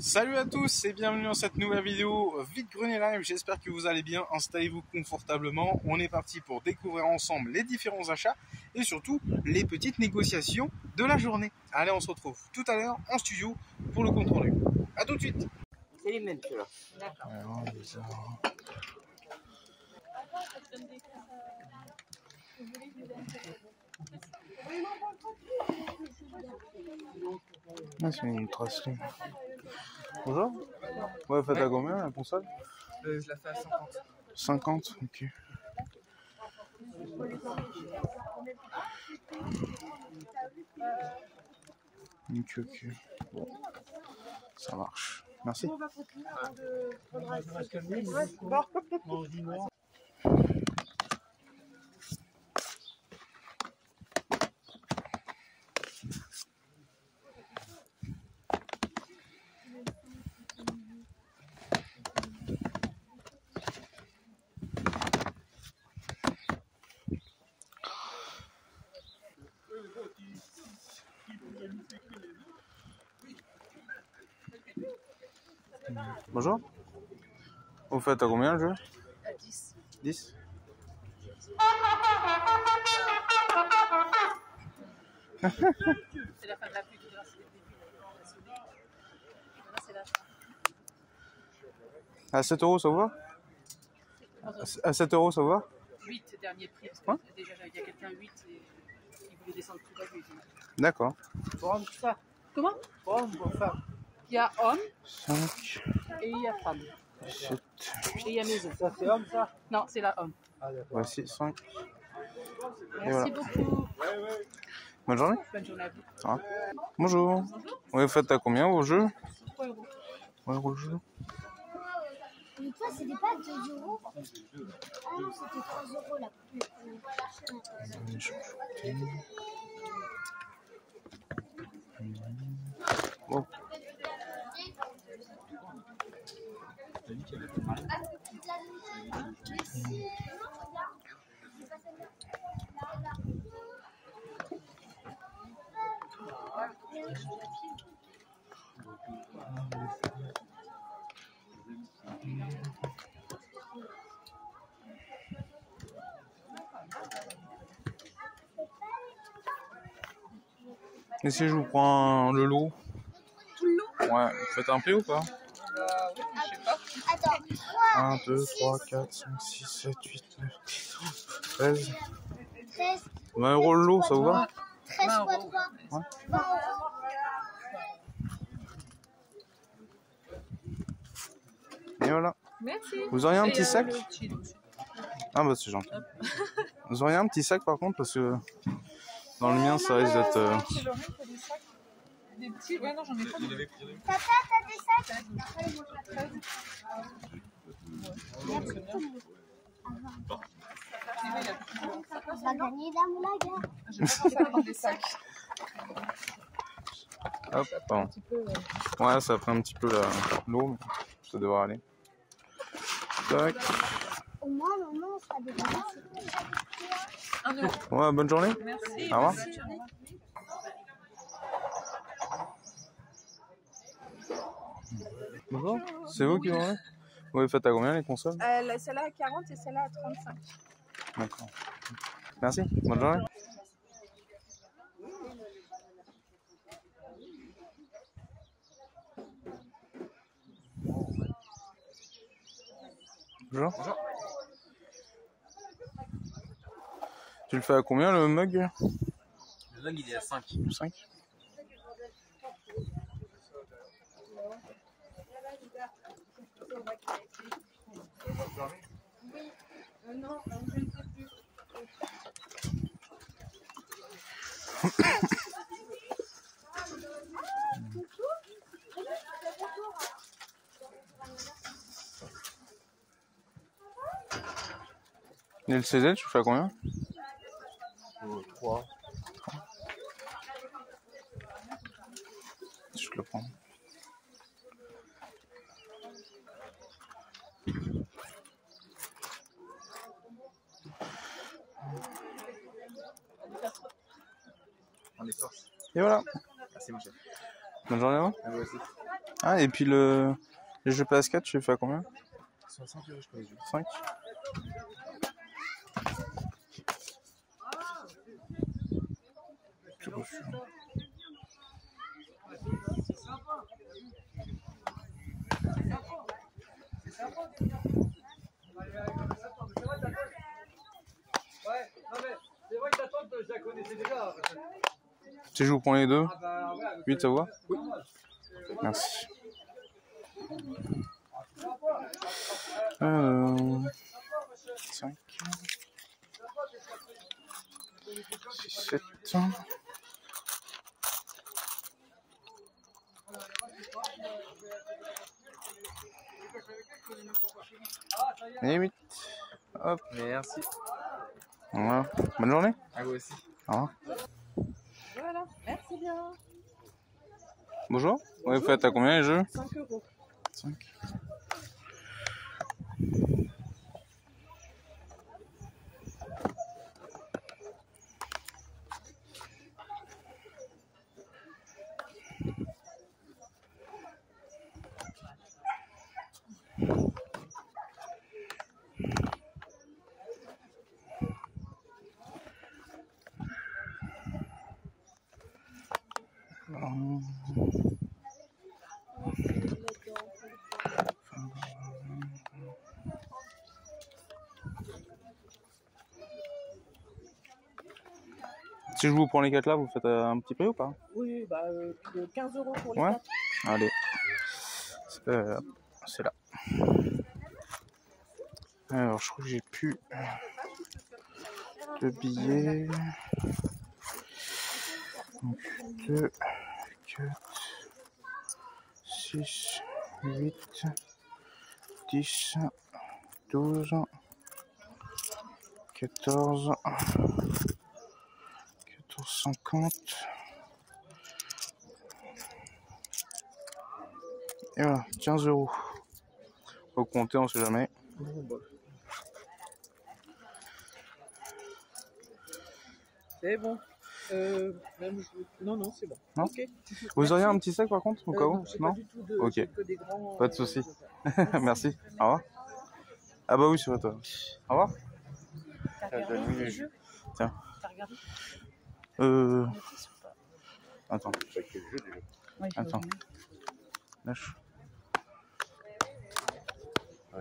Salut à tous et bienvenue dans cette nouvelle vidéo Vide-Grenier Live. J'espère que vous allez bien, installez-vous confortablement. On est parti pour découvrir ensemble les différents achats et surtout les petites négociations de la journée. Allez, on se retrouve tout à l'heure en studio pour le compte rendu. A tout de suite. C'est les mêmes ceux-là. D'accord. Ah, c'est une trace. Bonjour. Ouais, faites à combien la console? Je la fais à 50. 50, ok. Ok. Bon, ça marche. Merci. Bonjour. Vous faites à combien le jeu? À 10. 10. C'est la fin de la pub. Là, c'est le début. Là, c'est la fin. À 7 € ça vous va? À 7 € ça vous va? 8 dernier prix. Parce que déjà, il y a quelqu'un 8 et il voulait descendre plus bas. D'accord. Homme, ça. Comment? Homme ou femme? Il y a homme 5, et il y a femme. 7, Et il y a maison. Ça, c'est homme, ça? Non, c'est la homme. Ah, d'accord. voici 5. Merci beaucoup. Bonne journée. Bonne journée à vous. Ah. Bonjour. Oui, vous faites à combien vos jeux? 3 euros. 3 € le jeu. Mais toi, c'était pas 2 €? Ah non, c'était 3 € la Bon. Et si je vous prends le lot? Tout le lot? Ouais, vous faites un prix ou pas? Oui, je sais pas. Attends, 1, 2, 3, 4, 5, 6, 7, 8, 9, 10, 11, 13. 13, 20 € le lot, ça vous va? 13 20 fois euros. 3, Ouais. 20 €. Et voilà. Merci. Vous auriez un Et, petit sac? le petit aussi. Ah bah c'est gentil. Vous auriez un petit sac par contre parce que dans le mien ça risque d'être... C'est Lorraine qui a des sacs. Des petits. Ouais, non, j'en ai pas. T'as des sacs? On va gagner la moulaga. J'ai pas pensé à prendre des sacs. Hop, bon. Ouais, ça fait un petit peu l'eau, mais ça devrait aller. Tac. Au moins, maman, on sera débarrassé. 1 euro. Ouais, bonne journée. Merci. Au revoir. Bonne journée. Bonjour. C'est vous qui m'en Vous faites à combien les consoles? Celle-là à 40 et celle-là à 35. D'accord. Merci, bonne journée. Bonjour. Bonjour. Tu le fais à combien le mug? Le mug, il est à 5. 5. Non, je ne sais plus. Et le CZ, tu le fais à combien? 3. Je te le prends. En écorce. Et voilà. Merci mon chef. Bonne journée à vous. À vous aussi. Ah, et puis les jeux PS4, tu les fais à combien? 5 euros, je crois. 5. C'est reçu. Si je vous prends les deux, 8 ça va? Oui. Merci. 5, 6, 7. Et 8. Hop. Merci. Voilà. Bonne journée. À vous aussi. Au revoir. Voilà, merci bien. Bonjour. Ouais, vous faites à combien les jeux? 5 euros. 5. Si je vous prends les 4 là, vous faites un petit prix ou pas? Oui, bah, 15 euros pour les Ouais. 4. Allez. C'est là. Alors, je crois que j'ai plus de billets. Donc, 2, 4, 6, 8, 10, 12, 14, 14,50. Et voilà, 15 euros. Faut compter, on sait jamais. C'est bon. Non, c'est bon. Non. Ok. Vous auriez un petit sac par contre, au cas où? Non, j'ai pas du tout de. Ok. j'ai que des grands, Pas de souci. Merci. Au revoir. Ah bah oui, c'est vrai toi. Au revoir. T'as regardé les jeux? Tiens. T'as regardé? Attends. Ouais, Attends. Lâche. On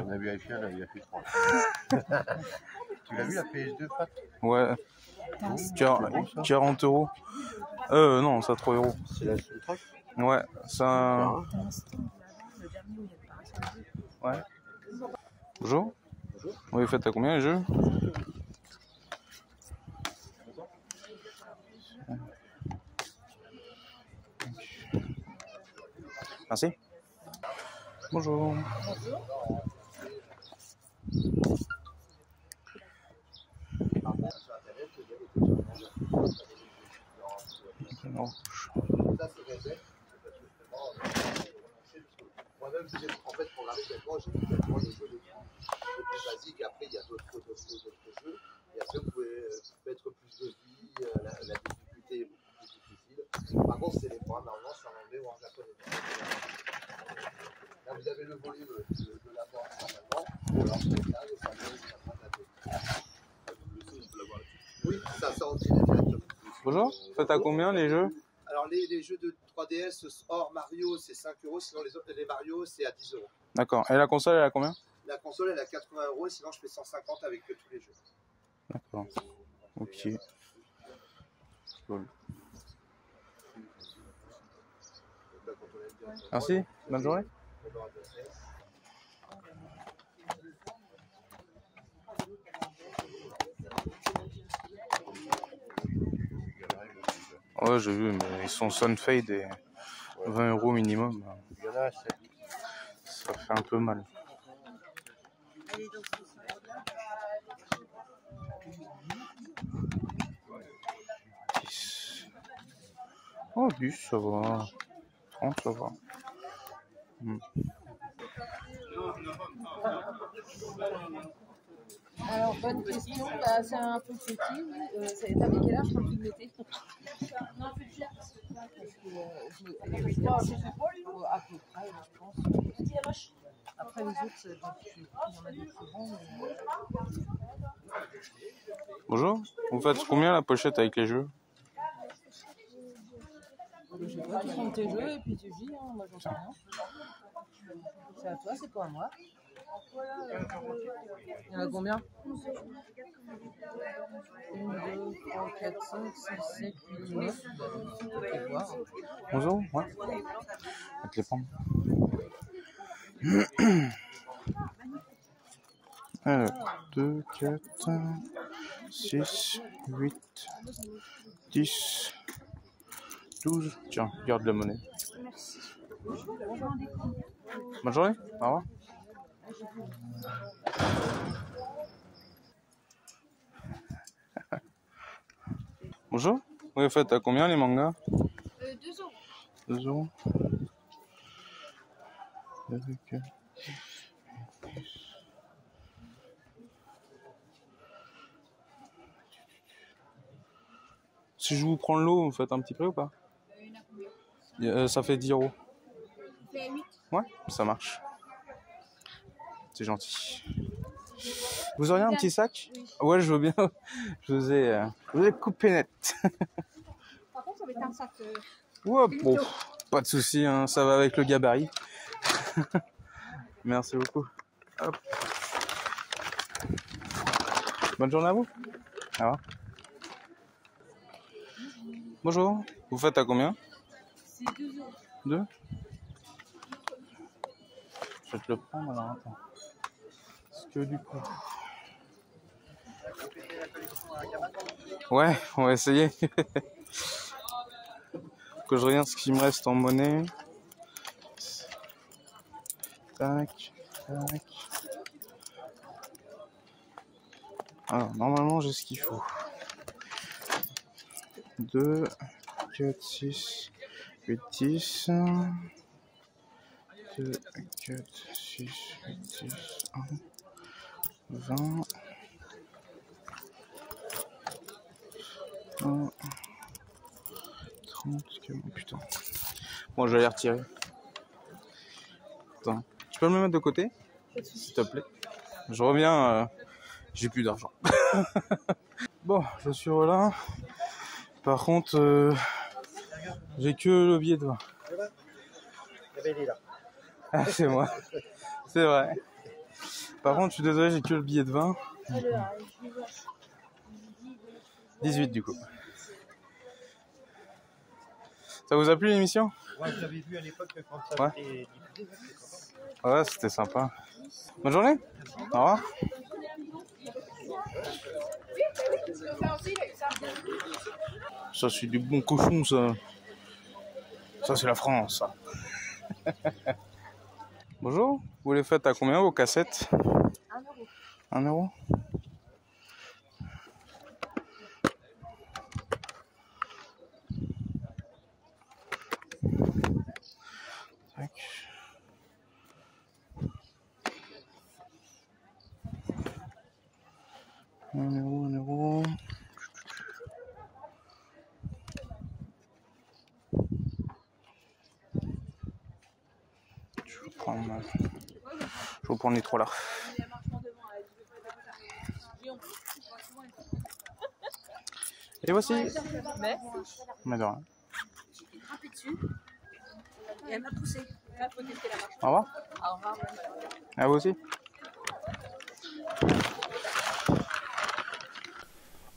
a vérifié, là, il a fait 3. Tu l'as vu la PS2, Pat? Ouais. 40 euros. Non, ça 3 euros. C'est la soundtrack? Ouais, ça. Ouais. Bonjour. Bonjour. Oui, vous faites à combien les jeux? Merci. Bonjour. Ça, c'est réservé. Moi-même, j'ai en fait programmé tellement, j'ai mis tellement les jeux les plus basiques. Et après, il y a d'autres jeux. Et après, vous pouvez mettre plus de vie, la difficulté est beaucoup plus difficile. Par contre, c'est les points. Normalement, c'est en anglais ou en japonais. Là, vous avez le volume de la porte normalement. Alors, c'est là, le fameux, ça prend la tête. Oui, ça sort directement. Bonjour. Vous faites à combien les jeux? Alors, les jeux de 3DS hors Mario, c'est 5 euros. Sinon, les Mario, c'est à 10 euros. D'accord. Et la console, elle a combien? La console, elle est à 80 euros. Sinon, je fais 150 avec tous les jeux. D'accord. Ok. Cool. Merci. Bonne journée. Ouais, j'ai vu, mais ils sont Sunfade et 20 euros minimum. Il y en a 7. Ça fait un peu mal. Oh, 10, ça va. 30, ça va. Alors, bonne question. Bah, c'est un peu petit. T'avais quel âge quand tu le mettais? À peu près, je pense. Après les autres, il y en a d'autres qui vont. Bonjour, vous faites combien la pochette avec les jeux? Je sais pas, tu prends tes jeux et puis tu vis, hein, moi j'en sais rien. C'est à toi, c'est pas à moi. Il y en a combien? 1, 2, 3, 4, 5, 6, 7, 8, 9. Bonjour, ouais. On va te les prendre. Alors, 2, 4, 6, 8, 10, 12. Tiens, garde la monnaie. Merci. Bonne journée, au revoir. Bonjour, vous faites à combien les mangas? 2 euros. 2 euros. Si je vous prends le lot, vous faites un petit prix ou pas? Ça fait 10 euros. Ça fait 8. Ouais, ça marche. C'est gentil. Vous auriez un petit sac? Ouais, je veux bien. Je vous ai coupé net. Par contre, ça va être un sac. Ouais, bon, pas de souci, hein, ça va avec le gabarit. Merci beaucoup. Hop. Bonne journée à vous. Au revoir. Bonjour, vous faites à combien? C'est 2 euros. 2? Je vais te le prendre alors, attends. Parce que du coup... Ouais, on va essayer. Que je regarde ce qui me reste en monnaie. Tac, tac. Alors, normalement, j'ai ce qu'il faut. 2, 4, 6, 8, 10. 2, 4, 6, 8, 10, 1, 20. 1, 30, 40, putain. Bon, je vais les retirer. Attends, tu peux me le mettre de côté, s'il te plaît? Je reviens, j'ai plus d'argent. Bon, je suis là. Par contre, j'ai que le billet de 20. Ah, c'est moi. C'est vrai. Par contre, je suis désolé, j'ai que le billet de 20. 18 du coup. Ça vous a plu l'émission? Ouais, j'avais vu à l'époque quand ça Ouais. était diffusé. Ouais, c'était sympa. Bonne journée. Au revoir. Ça, c'est du bon cochon, ça. Ça, c'est la France, ça. Bonjour. Vous les faites à combien, vos cassettes? 1 euro. 1 euro. Tac. Un euro. Je vais prendre les 3 là. Et voici. Mais de rien. Grimpé dessus. Et elle m'a poussé. Là, faut tester la marche. Au revoir. Au revoir. À vous aussi.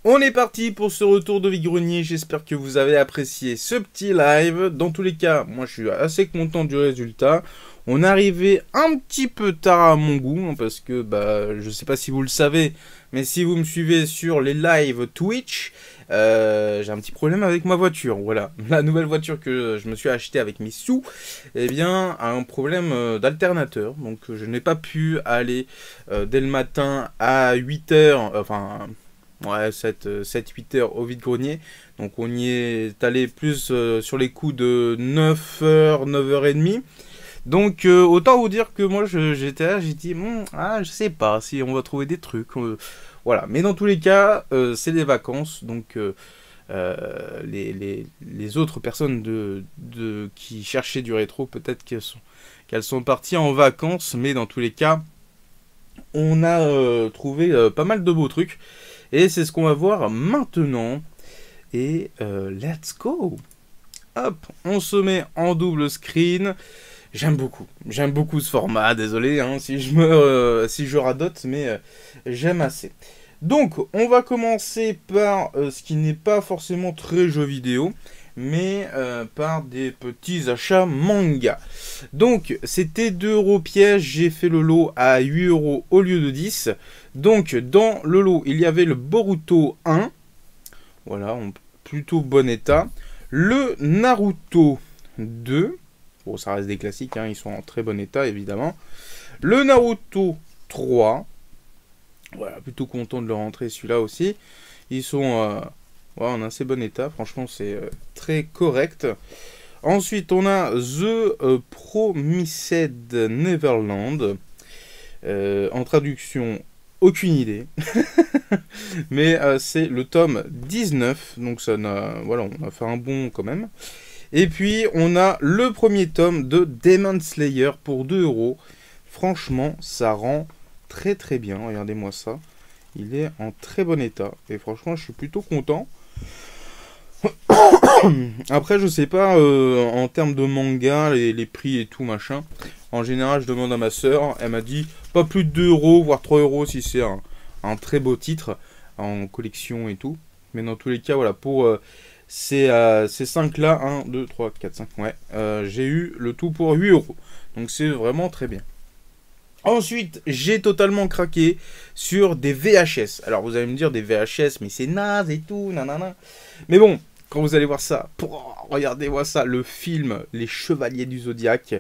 On est parti pour ce retour de vide-grenier. J'espère que vous avez apprécié ce petit live. Dans tous les cas, moi je suis assez content du résultat. On est arrivé un petit peu tard à mon goût, hein, parce que je sais pas si vous le savez, mais si vous me suivez sur les lives Twitch, j'ai un petit problème avec ma voiture. Voilà, la nouvelle voiture que je me suis achetée avec mes sous, eh bien, a un problème d'alternateur. Donc je n'ai pas pu aller dès le matin à 8h, enfin... Ouais, 7-8 heures au vide-grenier. Donc on y est allé plus sur les coups de 9h, 9h30. Donc autant vous dire que moi j'étais là, j'ai dit, je sais pas si on va trouver des trucs. Voilà, mais dans tous les cas, c'est les vacances. Donc les autres personnes qui cherchaient du rétro, peut-être qu'elles sont parties en vacances, mais dans tous les cas, on a trouvé pas mal de beaux trucs, et c'est ce qu'on va voir maintenant, et let's go. Hop, on se met en double screen. J'aime beaucoup ce format, désolé hein, si je radote, mais j'aime assez. Donc, on va commencer par ce qui n'est pas forcément très jeu vidéo, mais par des petits achats manga. Donc, c'était 2 € piège, j'ai fait le lot à 8 € au lieu de 10. Donc, dans le lot, il y avait le Boruto 1, voilà, en plutôt bon état. Le Naruto 2, bon, ça reste des classiques, hein, ils sont en très bon état, évidemment. Le Naruto 3, voilà, plutôt content de le rentrer celui-là aussi. Ils sont en assez bon état, franchement c'est très correct. Ensuite on a The Promised Neverland. En traduction, aucune idée. Mais c'est le tome 19, donc ça voilà, on a fait un bond quand même. Et puis on a le premier tome de Demon Slayer pour 2 €. Franchement ça rend très très bien, regardez-moi ça, il est en très bon état et franchement je suis plutôt content. Après je sais pas en termes de manga, les prix et tout machin, en général je demande à ma soeur, elle m'a dit pas plus de 2 €, voire 3 € si c'est un très beau titre en collection et tout, mais dans tous les cas voilà, pour ces 5 là, 1, 2, 3, 4, 5, ouais, j'ai eu le tout pour 8 €, donc c'est vraiment très bien. Ensuite, j'ai totalement craqué sur des VHS. Alors, vous allez me dire des VHS, mais c'est naze et tout, nanana. Mais bon, quand vous allez voir ça, regardez-moi ça, le film Les Chevaliers du Zodiaque.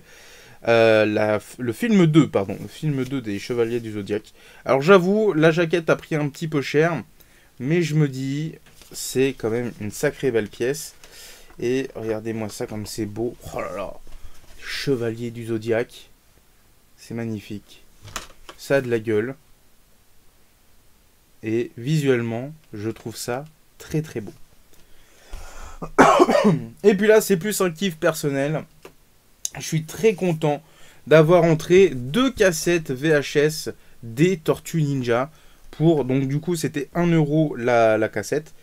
Le film 2, pardon. Le film 2 des Chevaliers du Zodiaque. Alors, j'avoue, la jaquette a pris un petit peu cher. Mais je me dis, c'est quand même une sacrée belle pièce. Et regardez-moi ça comme c'est beau. Oh là là, Chevaliers du Zodiaque. C'est magnifique. Ça a de la gueule. Et visuellement, je trouve ça très très beau. Et puis là, c'est plus un kiff personnel. Je suis très content d'avoir entré 2 cassettes VHS des Tortues Ninja. Donc du coup, c'était 1 € la cassette.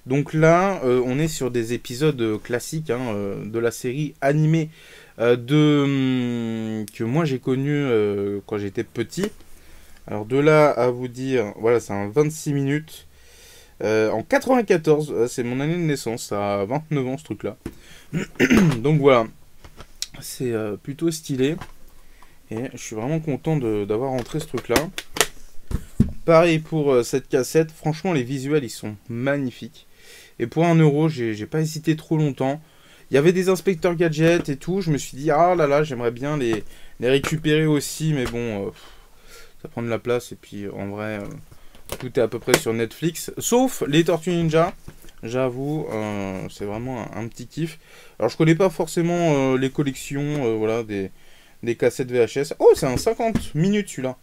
Donc là, on est sur des épisodes classiques hein, de la série animée que moi j'ai connu quand j'étais petit. Alors de là à vous dire, voilà, c'est un 26 minutes. En 94, c'est mon année de naissance, ça a 29 ans ce truc là. Donc voilà, c'est plutôt stylé. Et je suis vraiment content d'avoir rentré ce truc là. Pareil pour cette cassette, franchement les visuels ils sont magnifiques. Et pour 1 €, j'ai pas hésité trop longtemps. Il y avait des inspecteurs gadgets et tout. Je me suis dit, ah là là, j'aimerais bien les récupérer aussi. Mais bon, ça prend de la place. Et puis, en vrai, tout est à peu près sur Netflix. Sauf les Tortues Ninja. J'avoue, c'est vraiment un petit kiff. Alors, je connais pas forcément les collections voilà, des cassettes VHS. Oh, c'est un 50 minutes celui-là.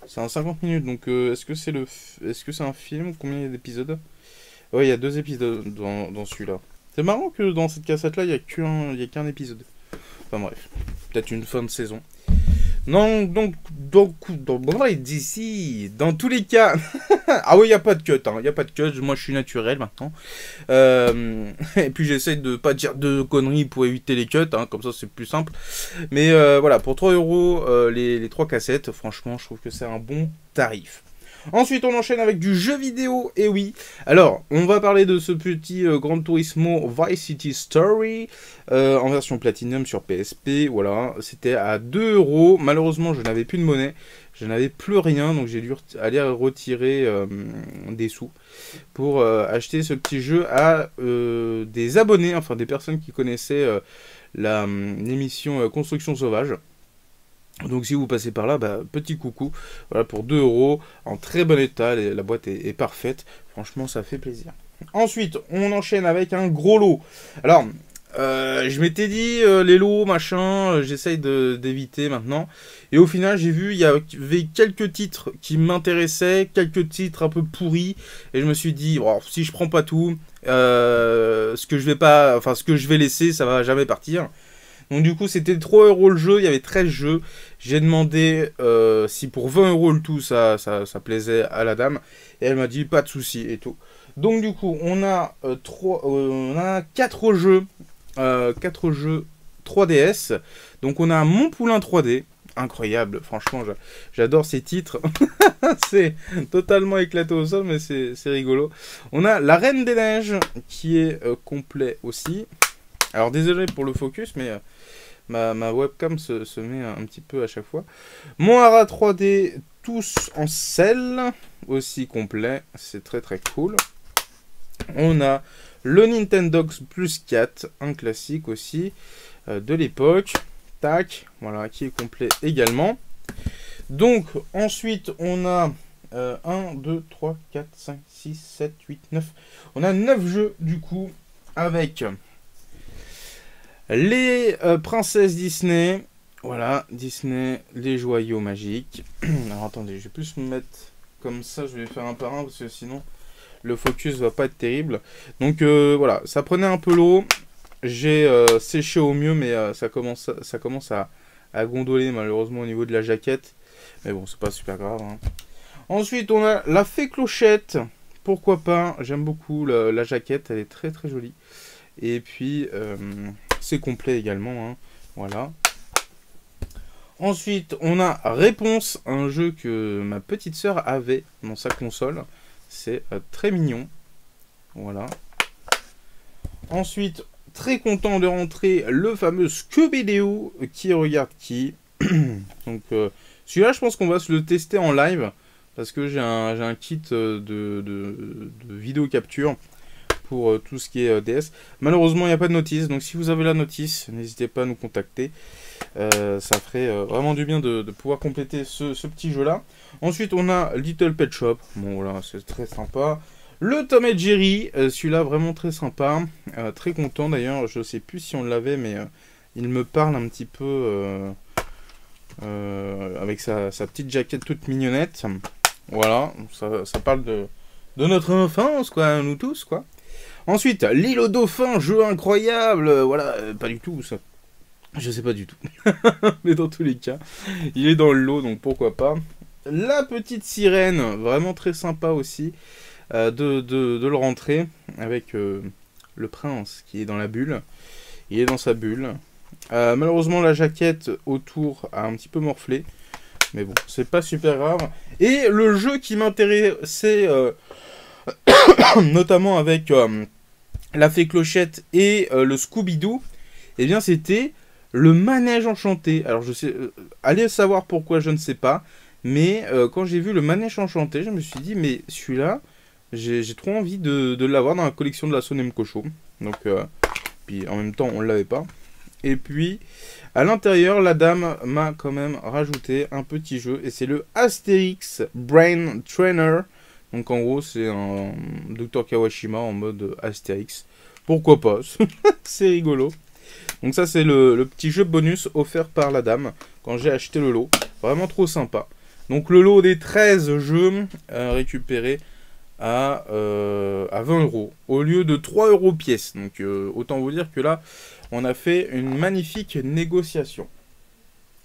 C'est un 50 minutes. Donc, est-ce que c'est un film? Combien il y a d'épisodes? Ouais, il y a 2 épisodes dans celui-là. C'est marrant que dans cette cassette-là, il n'y a qu'un épisode. Enfin bref, peut-être une fin de saison. Non, donc d'ici, dans tous les cas... ah oui, il n'y a pas de cut, hein, y a pas de cut, moi je suis naturel maintenant. Et puis j'essaye de pas dire de conneries pour éviter les cuts, hein, comme ça c'est plus simple. Mais voilà, pour 3 € les 3 cassettes, franchement je trouve que c'est un bon tarif. Ensuite, on enchaîne avec du jeu vidéo, et oui. Alors, on va parler de ce petit Gran Turismo Vice City Story en version Platinum sur PSP. Voilà, c'était à 2 €. Malheureusement, je n'avais plus de monnaie, je n'avais plus rien, donc j'ai dû aller retirer des sous pour acheter ce petit jeu à des abonnés, enfin des personnes qui connaissaient l'émission Construction Sauvage. Donc si vous passez par là, bah, petit coucou, voilà pour 2 € en très bon état, la boîte est parfaite, franchement ça fait plaisir. Ensuite, on enchaîne avec un gros lot. Alors, Je m'étais dit, les lots, machin, j'essaye d'éviter maintenant. Et au final, j'ai vu, il y avait quelques titres qui m'intéressaient, quelques titres un peu pourris. Et je me suis dit, bon, si je prends pas tout, ce que je vais laisser, ça va jamais partir. Donc du coup, c'était 3 € le jeu, il y avait 13 jeux. J'ai demandé si pour 20 € le tout, ça plaisait à la dame. Et elle m'a dit, pas de souci et tout. Donc du coup, on a 4 jeux. 4 jeux 3DS. Donc on a Mon Poulain 3D. Incroyable, franchement, j'adore ces titres. C'est totalement éclaté au sol, mais c'est rigolo. On a La Reine des Neiges, qui est complet aussi. Alors désolé pour le focus, mais ma webcam se met un petit peu à chaque fois. Mon Hara 3D, tous en sel, aussi complet. C'est très très cool. On a le Nintendogs Plus 4, un classique aussi de l'époque. Tac, voilà, qui est complet également. Donc, ensuite, on a 1, 2, 3, 4, 5, 6, 7, 8, 9. On a 9 jeux, du coup, avec les princesses Disney. Voilà, Disney, les joyaux magiques. Alors, attendez, je vais plus me mettre comme ça. Je vais faire un par un, parce que sinon, le focus va pas être terrible. Donc, voilà, ça prenait un peu l'eau. J'ai séché au mieux, mais ça commence à gondoler malheureusement au niveau de la jaquette. Mais bon, c'est pas super grave. Hein. Ensuite, on a la Fée Clochette. Pourquoi pas? J'aime beaucoup la jaquette, elle est très très jolie. Et puis, c'est complet également. Hein. Voilà. Ensuite, on a Réponse, un jeu que ma petite sœur avait dans sa console. C'est très mignon. Voilà. Ensuite, très content de rentrer le fameux Scooby-Doo qui regarde qui. Donc celui-là, je pense qu'on va se le tester en live parce que j'ai un kit de vidéo capture pour tout ce qui est DS. Malheureusement, il n'y a pas de notice, donc si vous avez la notice, n'hésitez pas à nous contacter. Ça ferait vraiment du bien de pouvoir compléter ce petit jeu-là. Ensuite, on a Little Pet Shop. Bon, voilà, c'est très sympa. Le Tom et Jerry, celui-là vraiment très sympa, très content d'ailleurs, je sais plus si on l'avait, mais il me parle un petit peu avec sa petite jaquette toute mignonnette. Voilà, ça parle de notre enfance, quoi, nous tous, quoi. Ensuite, L'île aux dauphins, jeu incroyable, voilà, pas du tout, ça. Je sais pas du tout, mais dans tous les cas, il est dans le lot, donc pourquoi pas. La petite sirène, vraiment très sympa aussi. De le rentrer avec le prince qui est dans la bulle. Il est dans sa bulle. Malheureusement, la jaquette autour a un petit peu morflé. Mais bon, c'est pas super grave. Et le jeu qui m'intéressait, notamment avec la Fée Clochette et le Scooby-Doo, eh bien, c'était le Manège Enchanté. Alors, je sais, allez savoir pourquoi, je ne sais pas. Mais quand j'ai vu le Manège Enchanté, je me suis dit, mais celui-là, j'ai trop envie de l'avoir dans la collection de la Sonem Cocho. Donc, puis en même temps, on ne l'avait pas. Et puis, à l'intérieur, la dame m'a quand même rajouté un petit jeu. Et c'est le Astérix Brain Trainer. Donc, en gros, c'est un Dr Kawashima en mode Astérix. Pourquoi pas? C'est rigolo. Donc ça, c'est le petit jeu bonus offert par la dame quand j'ai acheté le lot. Vraiment trop sympa. Donc, le lot des 13 jeux récupérés à 20 € au lieu de 3 € pièce. Donc autant vous dire que là on a fait une magnifique négociation.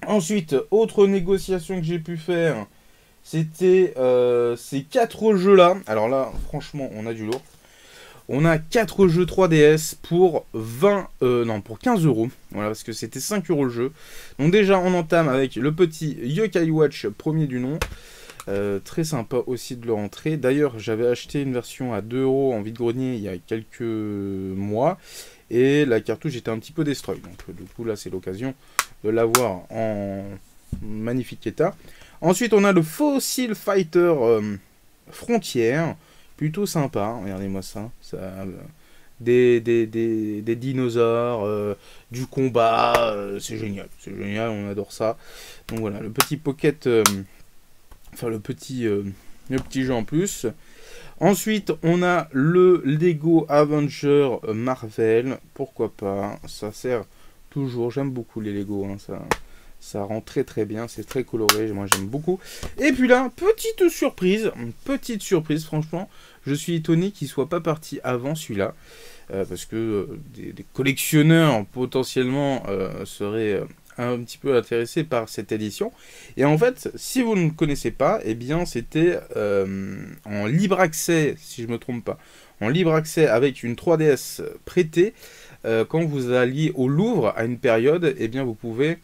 Ensuite, autre négociation que j'ai pu faire, c'était ces 4 jeux là. Alors là franchement on a du lourd. On a 4 jeux 3DS pour pour 15 €. Voilà, parce que c'était 5 € le jeu. Donc déjà on entame avec le petit Yokai Watch premier du nom. Très sympa aussi de le rentrer. D'ailleurs, j'avais acheté une version à 2 € en vide-grenier il y a quelques mois. Et la cartouche était un petit peu destroy. Donc du coup, là, c'est l'occasion de l'avoir en magnifique état. Ensuite, on a le Fossil Fighter Frontière. Plutôt sympa. Regardez-moi ça. Des dinosaures, du combat. C'est génial. C'est génial, on adore ça. Donc voilà, le petit pocket... Enfin, le petit jeu en plus. Ensuite, on a le Lego Avenger Marvel. Pourquoi pas? Ça sert toujours. J'aime beaucoup les Lego. Hein, ça rend très très bien. C'est très coloré. Moi, j'aime beaucoup. Et puis là, petite surprise. Franchement, je suis étonné qu'il soit pas parti avant celui-là. Parce que des collectionneurs potentiellement seraient un petit peu intéressés par cette édition. Et en fait, si vous ne connaissez pas, eh bien c'était en libre accès, si je ne me trompe pas, en libre accès avec une 3DS prêtée. Quand vous alliez au Louvre à une période, eh bien vous pouviez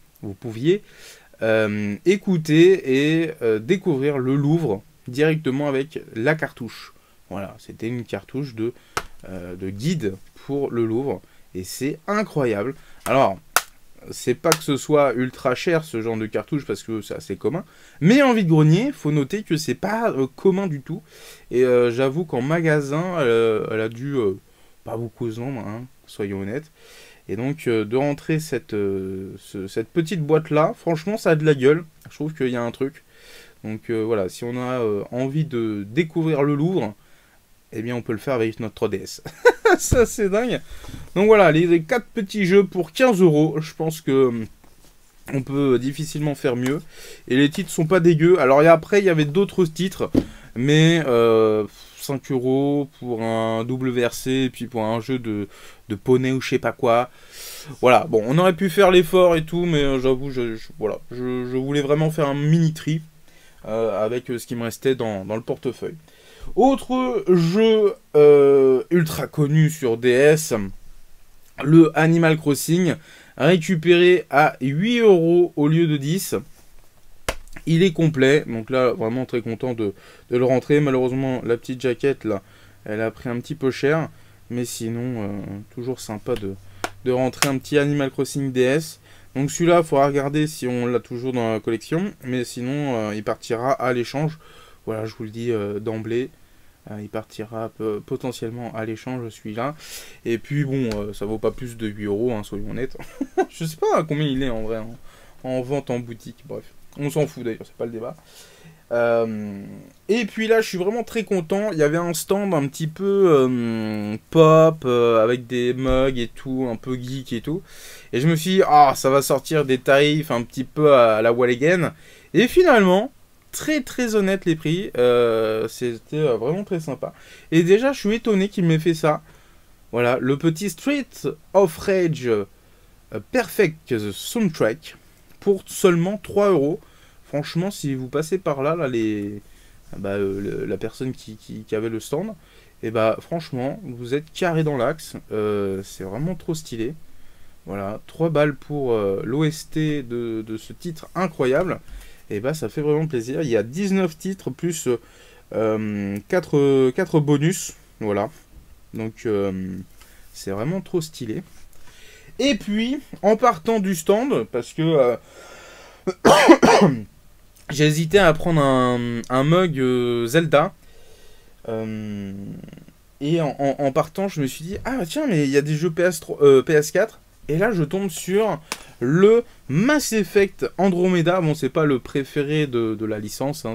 écouter et découvrir le Louvre directement avec la cartouche. Voilà, c'était une cartouche de guide pour le Louvre et c'est incroyable. Alors, c'est pas que ce soit ultra cher ce genre de cartouche parce que c'est assez commun, mais en vide-grenier, faut noter que c'est pas commun du tout. Et j'avoue qu'en magasin, elle a dû pas beaucoup se vendre, hein, soyons honnêtes. Et donc de rentrer cette petite boîte là, franchement ça a de la gueule. Je trouve qu'il y a un truc. Donc voilà, si on a envie de découvrir le Louvre, eh bien on peut le faire avec notre 3DS. Ça c'est dingue. Donc voilà, les 4 petits jeux pour 15 €. Je pense que on peut difficilement faire mieux. Et les titres sont pas dégueux. Alors après il y avait d'autres titres, mais 5 € pour un WRC et puis pour un jeu de poney ou je sais pas quoi. Voilà, bon, on aurait pu faire l'effort et tout, mais j'avoue, je voulais vraiment faire un mini tri avec ce qui me restait dans le portefeuille. Autre jeu ultra connu sur DS, le Animal Crossing, récupéré à 8 € au lieu de 10. Il est complet, donc là vraiment très content de le rentrer. Malheureusement la petite jaquette là, elle a pris un petit peu cher, mais sinon toujours sympa de rentrer un petit Animal Crossing DS. Donc celui-là, il faudra regarder si on l'a toujours dans la collection, mais sinon il partira à l'échange. Voilà, je vous le dis d'emblée, il partira potentiellement à l'échange celui-là. Et puis bon, ça vaut pas plus de 8 €, hein, soyons honnêtes. Je sais pas à combien il est en vrai, en vente en boutique, bref. On s'en fout d'ailleurs, c'est pas le débat. Et puis là, je suis vraiment très content. Il y avait un stand un petit peu pop, avec des mugs et tout, un peu geek et tout. Et je me suis dit, ah, ça va sortir des tarifs un petit peu à la Walligan. Et finalement, très très honnête les prix. C'était vraiment très sympa. Et déjà, je suis étonné qu'il m'ait fait ça. Voilà, le petit Street of Rage Perfect Soundtrack pour seulement 3 €. Franchement, si vous passez par là, la personne qui avait le stand, et franchement, vous êtes carré dans l'axe. C'est vraiment trop stylé. Voilà, 3 balles pour l'OST de ce titre incroyable. Et ça fait vraiment plaisir. Il y a 19 titres plus 4 bonus. Voilà. Donc, c'est vraiment trop stylé. Et puis, en partant du stand, parce que j'ai hésité à prendre un mug Zelda. Et en partant, je me suis dit, ah tiens, mais il y a des jeux PS4. Et là, je tombe sur le Mass Effect Andromeda. Bon, c'est pas le préféré de la licence. Hein,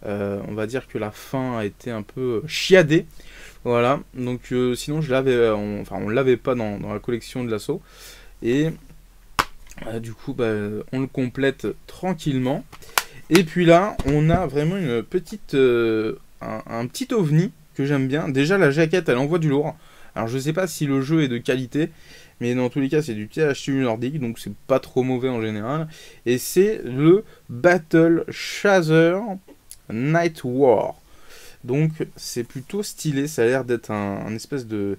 on va dire que la fin a été un peu chiadée. Voilà. Donc, sinon, on l'avait pas dans la collection de l'assaut. Et du coup, on le complète tranquillement. Et puis là, on a vraiment une petite, un petit ovni que j'aime bien. Déjà, la jaquette, elle envoie du lourd. Alors, je sais pas si le jeu est de qualité, mais dans tous les cas, c'est du THQ Nordic, donc c'est pas trop mauvais en général. Et c'est le Battle Chaser Night War. Donc, c'est plutôt stylé. Ça a l'air d'être un espèce de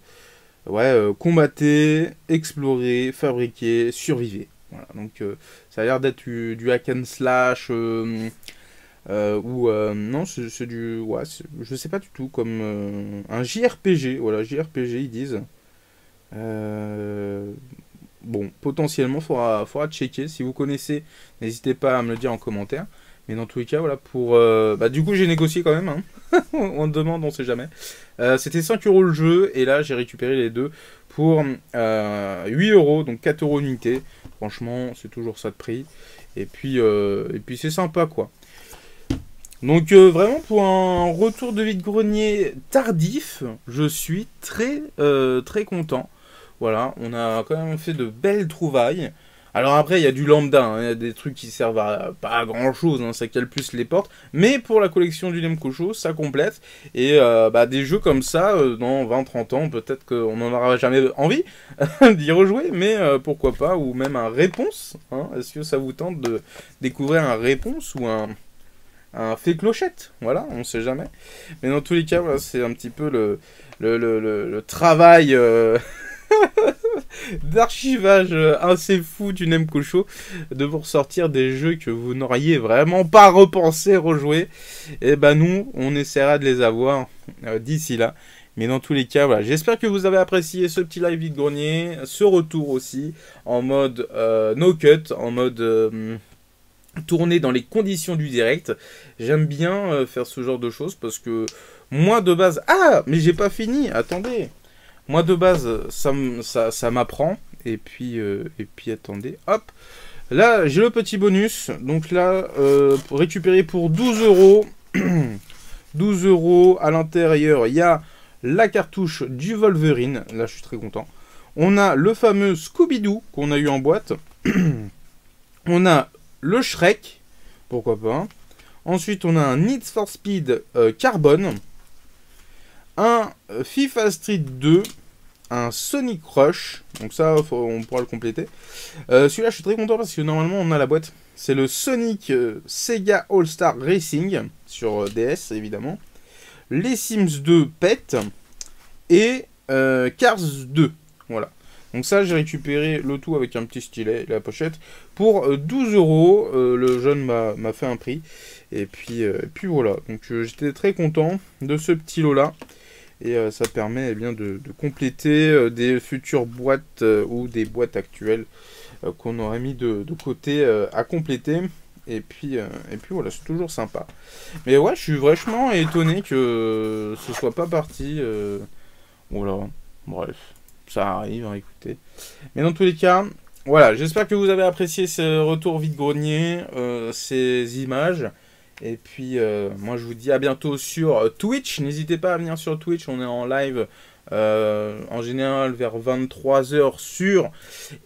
combattre, explorer, fabriquer, survivre. Voilà, donc ça a l'air d'être du hack and slash non, c'est du je sais pas du tout, comme un JRPG. Voilà, JRPG ils disent. Bon, potentiellement faudra checker. Si vous connaissez, n'hésitez pas à me le dire en commentaire. Mais dans tous les cas, voilà, pour du coup j'ai négocié quand même, hein. On demande, on sait jamais. C'était 5 € le jeu, et là j'ai récupéré les deux pour 8 €, donc 4 € l'unité. Franchement, c'est toujours ça de prix. Et puis c'est sympa, quoi. Donc vraiment pour un retour de vide-grenier tardif, je suis très très content. Voilà, on a quand même fait de belles trouvailles. Alors après, il y a du lambda, hein, il y a des trucs qui servent à pas à grand chose, hein, ça cale plus les portes. Mais pour la collection du Nemcocho, ça complète. Et des jeux comme ça, dans 20-30 ans, peut-être qu'on n'en aura jamais envie d'y rejouer, mais pourquoi pas, ou même un réponse. Hein. Est-ce que ça vous tente de découvrir un réponse ou un fait clochette? Voilà, on sait jamais. Mais dans tous les cas, voilà, c'est un petit peu le travail... d'archivage assez fou du Nemcocho, de vous ressortir des jeux que vous n'auriez vraiment pas repensé rejouer. Et ben nous, on essaiera de les avoir d'ici là. Mais dans tous les cas, voilà, j'espère que vous avez apprécié ce petit live vide-grenier, ce retour aussi en mode no cut, en mode tourné dans les conditions du direct. J'aime bien faire ce genre de choses parce que moi de base... Ah, mais j'ai pas fini, attendez. Moi de base, ça m'apprend. Et puis attendez, hop. Là, j'ai le petit bonus. Donc là, pour récupérer pour 12 €. 12 € à l'intérieur, il y a la cartouche du Wolverine. Là, je suis très content. On a le fameux Scooby-Doo qu'on a eu en boîte. On a le Shrek. Pourquoi pas. Ensuite, on a un Need for Speed Carbone. Un FIFA Street 2, un Sonic Rush, donc ça on pourra le compléter. Celui-là je suis très content parce que normalement on a la boîte. C'est le Sonic Sega All-Star Racing sur DS évidemment. Les Sims 2 PET et Cars 2. Voilà. Donc ça j'ai récupéré le tout avec un petit stylet et la pochette pour 12 €. Le jeune m'a fait un prix. Et puis voilà. Donc j'étais très content de ce petit lot là. Et ça permet eh bien, de compléter des futures boîtes ou des boîtes actuelles qu'on aurait mis de côté à compléter. Et puis voilà, c'est toujours sympa. Mais ouais, je suis vachement étonné que ce soit pas parti. Voilà, bref, ça arrive, hein, écoutez. Mais dans tous les cas, voilà, j'espère que vous avez apprécié ce retour vide-grenier, ces images. Et puis, moi, je vous dis à bientôt sur Twitch. N'hésitez pas à venir sur Twitch. On est en live, en général, vers 23 h sur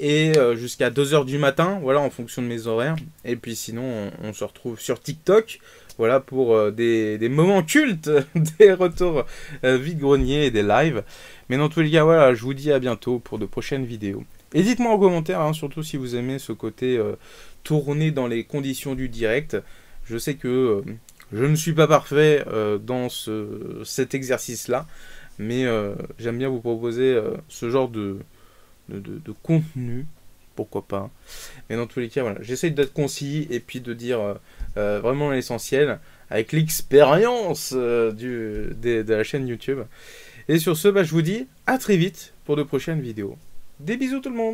et jusqu'à 2 h du matin. Voilà, en fonction de mes horaires. Et puis, sinon, on se retrouve sur TikTok. Voilà, pour des moments cultes, des retours vide-grenier et des lives. Mais dans tous les cas, voilà, je vous dis à bientôt pour de prochaines vidéos. Et dites-moi en commentaire, hein, surtout si vous aimez ce côté tourné dans les conditions du direct. Je sais que je ne suis pas parfait dans cet exercice-là, mais j'aime bien vous proposer ce genre de contenu, pourquoi pas. Mais dans tous les cas, voilà, j'essaie d'être concis et puis de dire vraiment l'essentiel avec l'expérience de la chaîne YouTube. Et sur ce, je vous dis à très vite pour de prochaines vidéos. Des bisous tout le monde!